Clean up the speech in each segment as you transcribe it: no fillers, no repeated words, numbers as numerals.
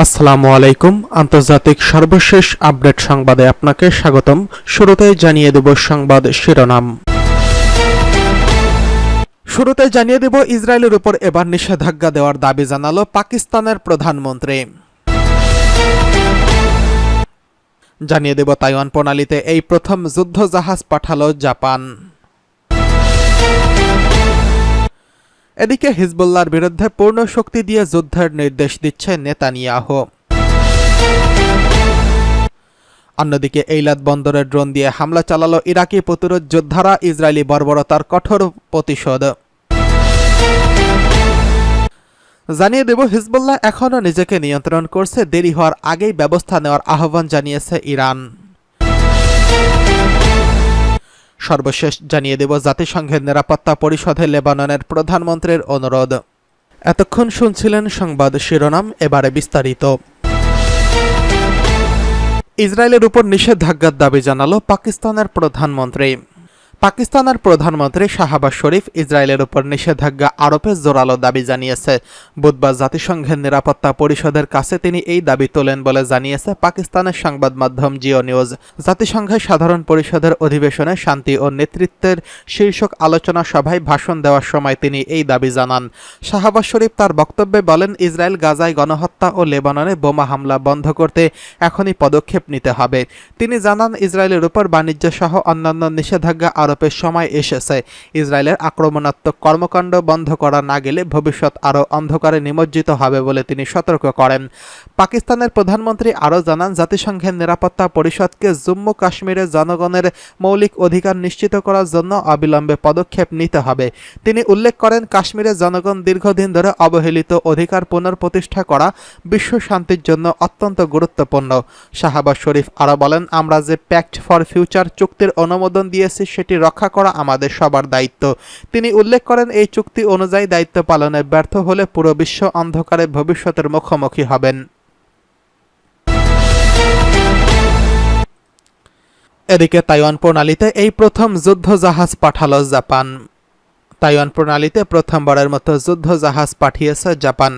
আসসালামু আলাইকুম। আন্তর্জাতিক সর্বশেষ আপডেট সংবাদে আপনাকে স্বাগতম। শুরুতেই জানিয়ে দেব সংবাদ শিরোনাম। শুরুতেই জানিয়ে দেব ইসরায়েলের উপর এবার নিষেধাজ্ঞা দেওয়ার দাবি জানালো পাকিস্তানের প্রধানমন্ত্রী। জানিয়ে দেব তাইওয়ান প্রণালীতে এই প্রথম যুদ্ধ জাহাজ পাঠালো জাপান। এদিকে হিজবুল্লাহর বিরুদ্ধে পূর্ণ শক্তি দিয়ে যুদ্ধের নির্দেশ দিচ্ছে নেতানিয়াহু। অন্যদিকে এইলাদ বন্দরে ড্রোন দিয়ে হামলা চালালো ইরাকি প্রতিরোধ যোদ্ধারা, ইসরায়েলি বর্বরতার কঠোর প্রতিশোধ। জানিয়ে দেব হিজবুল্লাহ এখনও নিজেকে নিয়ন্ত্রণ করছে, দেরি হওয়ার আগেই ব্যবস্থা নেওয়ার আহ্বান জানিয়েছে ইরান। সর্বশেষ জানিয়ে দেব জাতিসংঘের নিরাপত্তা পরিষদে লেবাননের প্রধানমন্ত্রীর অনুরোধ। এতক্ষণ শুনছিলেন সংবাদ শিরোনাম, এবারে বিস্তারিত। ইসরায়েলের উপর নিষেধাজ্ঞার দাবি জানালো পাকিস্তানের প্রধানমন্ত্রী। পাকিস্তানের প্রধানমন্ত্রী শাহবাজ শরীফ ইসরায়েলের উপর নিষেধাজ্ঞা আরোপের জোরালো দাবি জানিয়েছে। বুধবার জাতিসংঘের নিরাপত্তা পরিষদের কাছে তিনি এই দাবি তোলেন বলে জানিয়েছে পাকিস্তানের সংবাদ মাধ্যম জিও নিউজ। জাতিসংঘের সাধারণ পরিষদের অধিবেশনে শান্তি ও নেতৃত্বের শীর্ষক আলোচনা সভায় ভাষণ দেওয়ার সময় তিনি এই দাবি জানান। শাহবাজ শরীফ তার বক্তব্যে বলেন, ইসরায়েল গাজায় গণহত্যা ও লেবাননে বোমা হামলা বন্ধ করতে এখনই পদক্ষেপ নিতে হবে। তিনি জানান, ইসরায়েলের উপর বাণিজ্য সহ অন্যান্য নিষেধাজ্ঞা আরোপের সময় এসেছে। ইসরায়েলের আক্রমণাত্মক কর্মকাণ্ড বন্ধ করা না গেলে ভবিষ্যৎ আরও অন্ধকারে নিমজ্জিত হবে বলে তিনি সতর্ক করেন। পাকিস্তানের প্রধানমন্ত্রী আরও জানান, জাতিসংঘের নিরাপত্তা পরিষদকে জম্মু কাশ্মীরের জনগণের মৌলিক অধিকার নিশ্চিত করার জন্য অবিলম্বে পদক্ষেপ নিতে হবে। তিনি উল্লেখ করেন, কাশ্মীরের জনগণ দীর্ঘদিন ধরে অবহেলিত অধিকার পুনঃপ্রতিষ্ঠা করা বিশ্ব শান্তির জন্য অত্যন্ত গুরুত্বপূর্ণ। শাহবাজ শরীফ আরও বলেন, আমরা যে প্যাক্ট ফর ফিউচার চুক্তির অনুমোদন দিয়েছি সেটি রক্ষা করা আমাদের সবার দায়িত্ব। তিনি উল্লেখ করেন, এই চুক্তি অনুযায়ী দায়িত্ব পালনে ব্যর্থ হলে পুরো বিশ্ব অন্ধকারে ভবিষ্যতের মুখোমুখি হবেন। এদিকে তাইওয়ান প্রণালীতে এই প্রথম যুদ্ধ জাহাজ পাঠালো জাপান। তাইওয়ান প্রণালীতে প্রথমবারের মতো যুদ্ধ জাহাজ পাঠিয়েছে জাপান।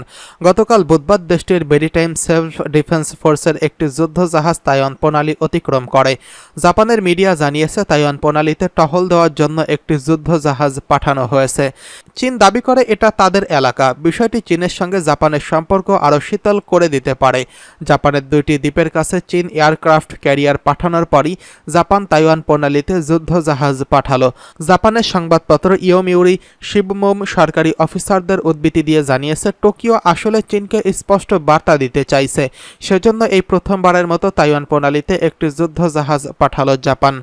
গতকাল বুধবার দেশটির মেরিটাইম সেলফ ডিফেন্স ফোর্সের একটি যুদ্ধ জাহাজ তাইওয়ান প্রণালী অতিক্রম করে। জাপানের মিডিয়া জানিয়েছে, তাইওয়ান প্রণালীতে টহল দেওয়ার জন্য একটি যুদ্ধ জাহাজ পাঠানো হয়েছে। চীন দাবি করে এটা তাদের এলাকা। বিষয়টি চীনের সঙ্গে জাপানের সম্পর্ক আরও শীতল করে দিতে পারে। জাপানের দুইটি দ্বীপের কাছে চীন এয়ারক্রাফট ক্যারিয়ার পাঠানোর পরই জাপান তাইওয়ান প্রণালীতে যুদ্ধ জাহাজ পাঠালো। জাপানের সংবাদপত্র ইয়োমিউরি শিবমোম সরকারি অফিসারদের উদ্ধৃতি দিয়ে জানিয়েছে, টোকিও আসলে চীনকে স্পষ্ট বার্তা দিতে চাইছে। সেজন্য এই প্রথমবারের মতো তাইওয়ান প্রণালীতে একটি যুদ্ধ জাহাজ পাঠালো জাপান।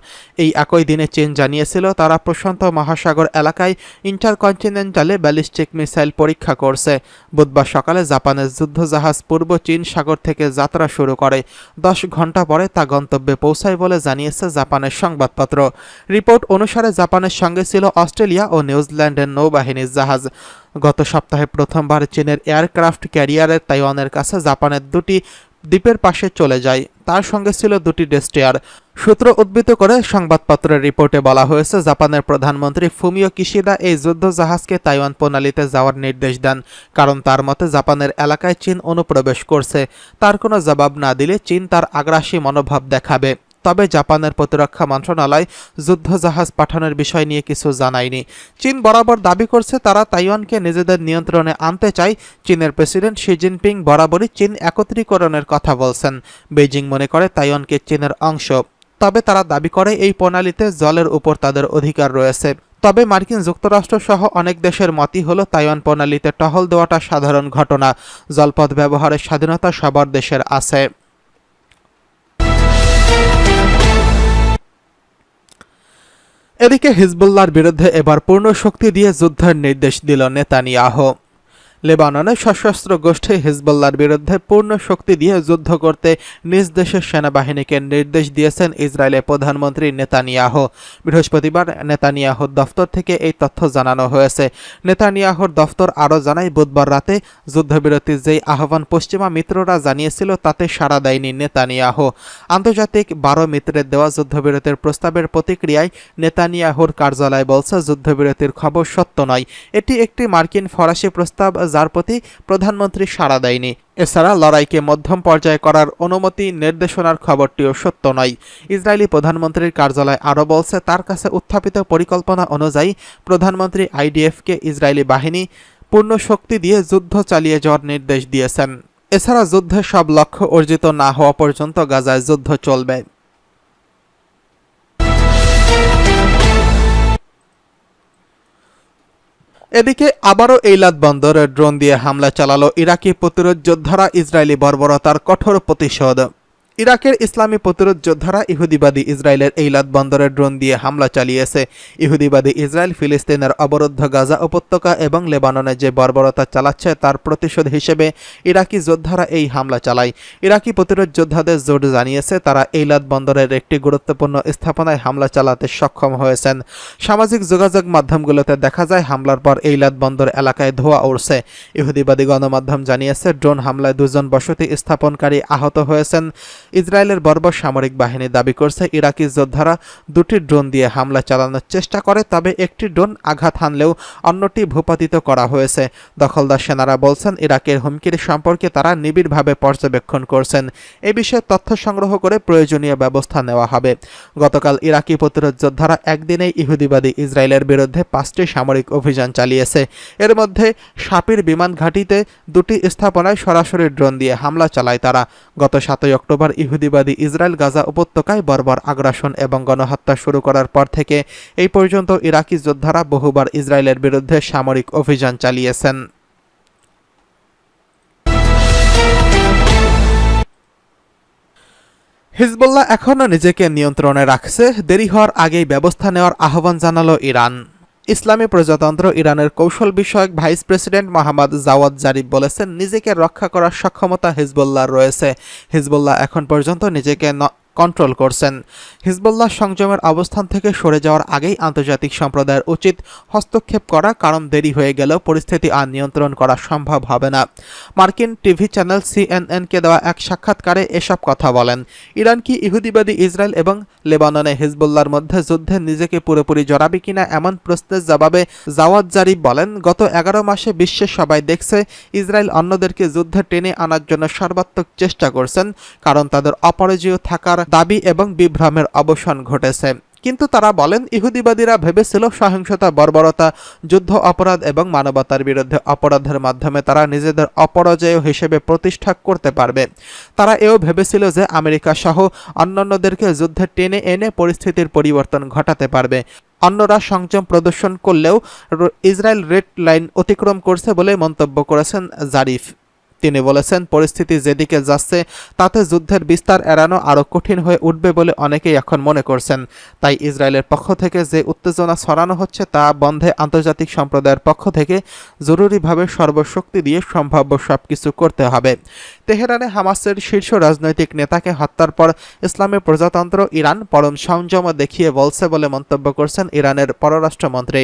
এই একই দিনে চীন জানিয়েছিল, তারা প্রশান্ত মহাসাগর এলাকায় ইন্টারকন্টিনেন্টালে ব্যালিস্টিক মিসাইল পরীক্ষা করছে। বুধবার সকালে জাপানের যুদ্ধ জাহাজ পূর্ব চীন সাগর থেকে যাত্রা শুরু করে। 10 ঘন্টা পরে তা গন্তব্যে পৌঁছায় বলে জানিয়েছে জাপানের সংবাদপত্র। রিপোর্ট অনুসারে জাপানের সঙ্গে ছিল অস্ট্রেলিয়া ও নিউজিল্যান্ডের নৌবাহিনীর জাহাজ। গত সপ্তাহে প্রথমবার চীনের এয়ারক্রাফট ক্যারিয়ারের তাইওয়ানের কাছে জাপানের দুটি দ্বীপের পাশে চলে যায়। তার সঙ্গে ছিল দুটি ডেস্ট্রয়ার। সূত্র উদ্ধৃত করে সংবাদপত্রের রিপোর্টে বলা হয়েছে, জাপানের প্রধানমন্ত্রী ফুমিও কিশিদা এই যুদ্ধ জাহাজকে তাইওয়ান প্রণালীতে যাওয়ার নির্দেশ দেন, কারণ তার মতে জাপানের এলাকায় চীন অনুপ্রবেশ করছে। তার কোনো জবাব না দিলে চীন তার আগ্রাসী মনোভাব দেখাবে। তবে জাপানের প্রতিরক্ষা মন্ত্রণালয় যুদ্ধ জাহাজ পাঠানোর বিষয় নিয়ে কিছু জানায়নি। চীন বরাবর দাবি করছে, তারা তাইওয়ানকে নিজেদের নিয়ন্ত্রণে আনতে চায়। চীনের প্রেসিডেন্ট শি জিনপিং বরাবরই চীন একত্রীকরণের কথা বলছেন। বেইজিং মনে করে তাইওয়ানকে চীনের অংশ। তবে তারা দাবি করে এই প্রণালীতে জলের উপর তাদের অধিকার রয়েছে। তবে মার্কিন যুক্তরাষ্ট্র সহ অনেক দেশের মতই হলো, তাইওয়ান প্রণালীতে টহল দেওয়াটা সাধারণ ঘটনা। জলপথ ব্যবহারের স্বাধীনতা সবার দেশের আছে। এদিকে হিজবুল্লাহর বিরুদ্ধে এবার পূর্ণ শক্তি দিয়ে যুদ্ধের নির্দেশ দিল নেতানিয়াহু। লেবাননে সশস্ত্র গোষ্ঠী হিজবুল্লাহর বিরুদ্ধে পূর্ণ শক্তি দিয়ে যুদ্ধ করতে নিজ দেশের সেনাবাহিনীকে নির্দেশ দিয়েছেন ইসরায়েলের প্রধানমন্ত্রী নেতানিয়াহু। বৃহস্পতিবার নেতানিয়াহুর দফতর থেকে এই তথ্য জানানো হয়েছে। নেতানিয়াহুর দফতর আরও জানায়, বুধবার রাতে যুদ্ধবিরতির যেই আহ্বান পশ্চিমা মিত্ররা জানিয়েছিল তাতে সাড়া দেয়নি নেতানিয়াহু। আন্তর্জাতিক 12 মিত্রের দেওয়া যুদ্ধবিরতির প্রস্তাবের প্রতিক্রিয়ায় নেতানিয়াহুর কার্যালয় বলছে, যুদ্ধবিরতির খবর সত্য নয়। এটি একটি মার্কিন ফরাসি প্রস্তাব যার প্রতি প্রধানমন্ত্রী সাড়া দেয়নি। এছাড়া লড়াইকে মধ্যম পর্যায়ে করার অনুমতি নির্দেশনার খবরটিও সত্য নয়। ইসরায়েলি প্রধানমন্ত্রীর কার্যালয় আরও বলছে, তার কাছে উত্থাপিত পরিকল্পনা অনুযায়ী প্রধানমন্ত্রী আইডিএফকে ইসরায়েলি বাহিনী পূর্ণ শক্তি দিয়ে যুদ্ধ চালিয়ে যাওয়ার নির্দেশ দিয়েছেন। এছাড়া যুদ্ধের সব লক্ষ্য অর্জিত না হওয়া পর্যন্ত গাজায় যুদ্ধ চলবে। এদিকে আবারও এইলাদ বন্দরে ড্রোন দিয়ে হামলা চালালো ইরাকি প্রতিরোধ যোদ্ধারা, ইসরায়েলি বর্বরতার কঠোর প্রতিশোধ। ইরাকের ইসলামী প্রতিরোধ যোদ্ধারা ইহুদিবাদী ইসরায়েলের এইলাদ বন্দরে ড্রোন দিয়ে হামলা চালিয়েছে। ইহুদিবাদী ইসরায়েল ফিলিস্তিনের অবরুদ্ধ গাজা উপত্যকা এবং লেবাননে যে বর্বরতা চালাচ্ছে তার প্রতিশোধ হিসেবে ইরাকি যোদ্ধারা এই হামলা চালায়। ইরাকি প্রতিরোধ যোদ্ধাদের জোট জানিয়েছে তারা এইলাদ বন্দরের একটি গুরুত্বপূর্ণ স্থাপনায় হামলা চালাতে সক্ষম হয়েছেন। সামাজিক যোগাযোগ মাধ্যমগুলোতে দেখা যায় হামলার পর এইলাদ বন্দর এলাকায় ধোঁয়া উড়ছে। ইহুদিবাদী গণমাধ্যম জানিয়েছে ড্রোন হামলায় 2 জন বসতি স্থাপনকারী আহত হয়েছেন। ইসরায়েলের বর্বর সামরিক বাহিনী দাবি করছে ইরাকি যোদ্ধারা 2টি ড্রোন দিয়ে হামলা চালানোর চেষ্টা করে, তবে একটি ড্রোন আঘাত হানলেও অন্যটি ভূপাতিত করা হয়েছে। দখলদার সেনারা বলছেন ইরাকের হুমকির সম্পর্কে তারা নিবিড়ভাবে পর্যবেক্ষণ করছেন। এ বিষয়ে তথ্য সংগ্রহ করে প্রয়োজনীয় ব্যবস্থা নেওয়া হবে। গতকাল ইরাকি প্রতিরোধ যোদ্ধারা একদিনেই ইহুদিবাদী ইসরায়েলের বিরুদ্ধে 5টি সামরিক অভিযান চালিয়েছে। এর মধ্যে শাপির বিমান ঘাঁটিতে 2টি স্থাপনায় সরাসরি ড্রোন দিয়ে হামলা চালায় তারা। গত 7 অক্টোবর ইহুদিবাদী ইসরায়েল গাজা উপত্যকায় বর্বর আগ্রাসন এবং গণহত্যা শুরু করার পর থেকে এই পর্যন্ত ইরাকি যোদ্ধারা বহুবার ইসরায়েলের বিরুদ্ধে সামরিক অভিযান চালিয়েছেন। হিজবুল্লাহ এখনও নিজেকে নিয়ন্ত্রণে রাখছে, দেরি হওয়ার আগেই ব্যবস্থা নেওয়ার আহ্বান জানালো ইরান। ইসলামী প্রজাতন্ত্র ইরানের কৌশল বিষয়ক vice president Mohammad Javad Zarif বলেছেন, নিজেকে রক্ষা করার সক্ষমতা হিজবুল্লাহর রয়েছে। হিজবুল্লাহ এখন পর্যন্ত নিজেকে কন্ট্রোল করছেন। হিজবুল্লাহ সংযমের অবস্থান থেকে সরে যাওয়ার আগেই আন্তর্জাতিক সম্প্রদায়ের উচিত হস্তক্ষেপ করা, কারণ দেরি হয়ে গেলেও পরিস্থিতি আর নিয়ন্ত্রণ করা সম্ভব হবে না। মার্কিন টিভি চ্যানেল CNN-কে দেওয়া এক সাক্ষাৎকারে এসব কথা বলেন। ইরান কি ইহুদিবাদী ইসরায়েল এবং লেবাননে হিজবুল্লাহর মধ্যে যুদ্ধে নিজেকে পুরোপুরি জড়াবে কিনা এমন প্রশ্নের জবাবে জাওয়াদ জারিফ বলেন, গত 11 মাসে বিশ্বের সবাই দেখছে ইসরায়েল অন্যদেরকে যুদ্ধে টেনে আনার জন্য সর্বাত্মক চেষ্টা করছেন, কারণ তাদের অপরাজেয় থাকার দাবি এবং বিভ্রমের অবসান ঘটেছে। কিন্তু তারা বলেন ইহুদিবাদীরা ভেবেছিল সহিংসতা, বর্বরতা, যুদ্ধ অপরাধ এবং মানবতার বিরুদ্ধে অপরাধের মাধ্যমে তারা নিজেদের অপরাজেয় হিসেবে প্রতিষ্ঠা করতে পারবে। তারা এও ভেবেছিল যে আমেরিকা সহ অন্যান্যদেরকে যুদ্ধে টেনে এনে পরিস্থিতির পরিবর্তন ঘটাতে পারবে। অন্যরা সংযম প্রদর্শন করলেও ইসরায়েল রেড লাইন অতিক্রম করছে বলে মন্তব্য করেছেন জারিফ। তিনি বলেছেন, পরিস্থিতি যেদিকে যাচ্ছে তাতে যুদ্ধের বিস্তার এড়ানো আরও কঠিন হয়ে উঠবে বলে অনেকেই এখন মনে করছেন। তাই ইসরায়েলের পক্ষ থেকে যে উত্তেজনা ছড়ানো হচ্ছে তা বন্ধে আন্তর্জাতিক সম্প্রদায়ের পক্ষ থেকে জরুরিভাবে সর্বশক্তি দিয়ে সম্ভাব্য সবকিছু করতে হবে। তেহরানে হামাসের শীর্ষ রাজনৈতিক নেতাকে হত্যার পর ইসলামী প্রজাতন্ত্র ইরান পরম সংযম দেখিয়ে বলছে বলে মন্তব্য করছেন ইরানের পররাষ্ট্রমন্ত্রী।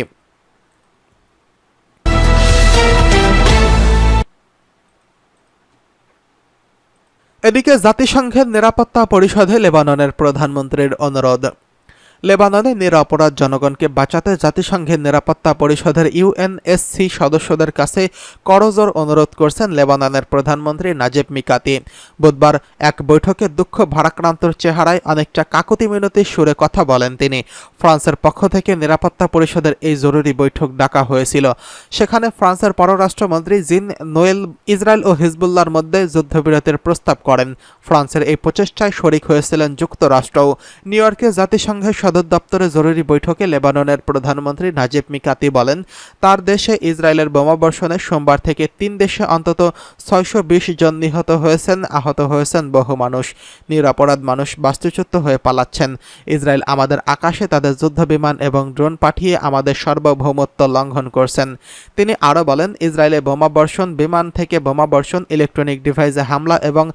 এদিকে জাতিসংঘের নিরাপত্তা পরিষদে লেবাননের প্রধানমন্ত্রীর অনুরোধ। লেবাননে নিরপরাধ জনগণকে বাঁচাতে জাতিসংঘের নিরাপত্তা পরিষদের UNSC সদস্যদের কাছে করজোর অনুরোধ করছেন লেবাননের প্রধানমন্ত্রী নাজিব মিকাতি। বুধবার এক বৈঠকে দুঃখ ভারাক্রান্ত চেহারায় অনেকটা কাকুতি মিনতির সুরে কথা বলেন তিনি। ফ্রান্সের পক্ষ থেকে নিরাপত্তা পরিষদের এই জরুরি বৈঠক ডাকা হয়েছিল। সেখানে ফ্রান্সের পররাষ্ট্রমন্ত্রী জিন নোয়েল ইসরায়েল ও হিজবুল্লাহর মধ্যে যুদ্ধবিরতির প্রস্তাব করেন। ফ্রান্সের এই প্রচেষ্টায় শরিক হয়েছিলেন যুক্তরাষ্ট্রও। নিউ ইয়র্কে জাতিসংঘের সদর দপ্তরে জরুরি বৈঠকে লেবাননের প্রধানমন্ত্রী নাজিব মিকাতি বলেন, তার দেশে ইসরায়েলের বোমাবর্ষণে সোমবার থেকে 3 দেশে অন্তত 620 জন নিহত হয়েছেন, আহত হয়েছেন বহু মানুষ। নিরপরাধ মানুষ বাস্তুচ্যুত হয়ে পালাচ্ছেন। ইসরায়েল আমাদের আকাশে তাদের যুদ্ধবিমান এবং ড্রোন পাঠিয়ে আমাদের সার্বভৌমত্ব লঙ্ঘন করছেন। তিনি আরও বলেন, ইসরায়েলে বোমাবর্ষণ, বিমান থেকে বোমাবর্ষণ, ইলেকট্রনিক ডিভাইসে হামলা এবং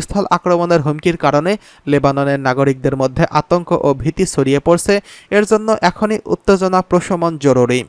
স্থল আক্রমণের হুমকির কারণে লেবাননের নাগরিকদের মধ্যে আতঙ্ক ও ভীতি ছড়িয়ে পড়ছে। এর জন্য এখনই উত্তেজনা প্রশমন জরুরি।